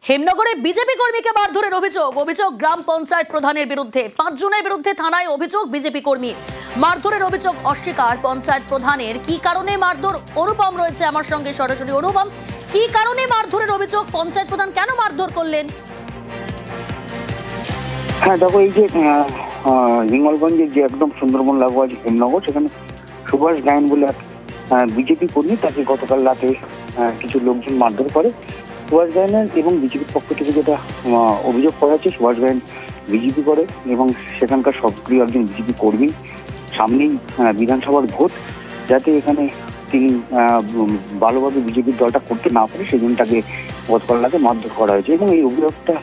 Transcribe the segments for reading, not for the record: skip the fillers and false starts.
হেমনগরে BJP কর্মীকে মারধরের অভিযোগ গ্রাম পঞ্চায়েত প্রধানের বিরুদ্ধে। 5 জনের বিরুদ্ধে থানায় অভিযোগ বিজেপি কর্মী মারধরের অভিযোগ অস্বীকার পঞ্চায়েত প্রধানের। কি কারণে মারধর? অনুপম রয়েছে আমার সঙ্গে সরাসরি। অনুপম, কি কারণে মারধরের অভিযোগ? পঞ্চায়েত প্রধান কেন মারধর করলেন? হ্যাঁ দেখো, এই যে হিঙ্গলগঞ্জের যে একদম সুন্দরবন লাগোয়া যে হেমনগর, সেখানে সুভাষ গায়েন বলে এক বিজেপি কর্মী, তাকে গতকাল রাতে কিছু লোকজন মারধর করে। সুভাষ গায়েনের এবং বিজেপির পক্ষ থেকে যেটা অভিযোগ করা হচ্ছে, সুভাষ গায়েন বিজেপি করে এবং সেখানকার সক্রিয় একজন বিজেপি কর্মী। সামনেই বিধানসভার ভোট, যাতে এখানে তিনি ভালোভাবে বিজেপির দলটা করতে না পারে, সেজন্য তাকে গতকাল রাতে মারধর করা হয়েছে। এবং এই অভিযোগটা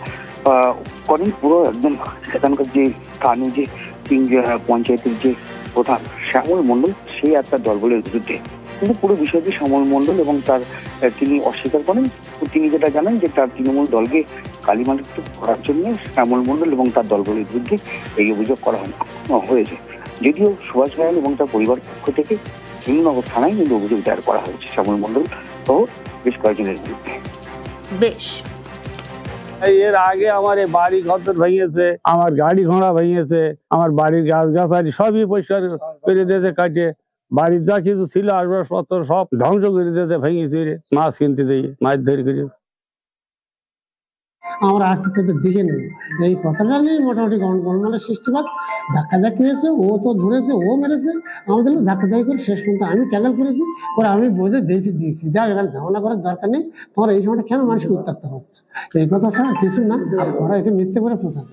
করেন পুরো একদম সেখানকার যে স্থানীয় যে পঞ্চায়েতের যে প্রধান শ্যামল মণ্ডল, সেই একটা দলবলের বিরুদ্ধে। কিন্তু পুরো বিষয়টি শ্যামল মণ্ডল এবং তার তিনি অস্বীকার করেন। তিনি যেটা জানান যে তার তৃণমূল দলকে কালিমালিপ্ত করার জন্য শ্যামল মণ্ডল এবং তার দলবলের বিরুদ্ধে এই অভিযোগ করা হয়েছে। যদিও সুভাষ গায়েন এবং তার পরিবার পক্ষ থেকে হিমনগর থানায় কিন্তু অভিযোগ দায়ের করা হয়েছে শ্যামল মণ্ডল সহ বেশ কয়েকজনের বিরুদ্ধে। বেশ, এর আগে আমার এই বাড়ি ঘর ভেঙেছে, আমার গাড়ি ঘোড়া ভেঙেছে, আমার বাড়ির গাছ গাছালি সবই পরিষ্কার করে দিয়েছে, কাটে বাড়ির যা কিছু ছিল আসবাবপত্র সব ধ্বংস করে দিয়েছে, ভেঙেছে। মাছ কিনতে দিয়ে মাছ ধরে করে আমরা আসছি তোদের দিকে নেব, এই কথাটা নিয়ে মোটামুটি গণমানের সৃষ্টিবাদ ধাক্কাধাক্কি হয়েছে। ও তো ধরেছে, ও মেরেছে, আমাদের ধাক্কাধাক্কি করে শেষ পর্যন্ত আমি ট্যাকেল করেছি, পরে আমি বোঝে বেরিয়ে দিয়েছি, যা এখানে ঝামেলা করার দরকার নেই, তোমার এই সময়টা কেন মানুষকে উত্তপ্ত হচ্ছে, এই কথা ছাড়া কিছু না। ওরা এটা মিথ্যে করে প্রচার।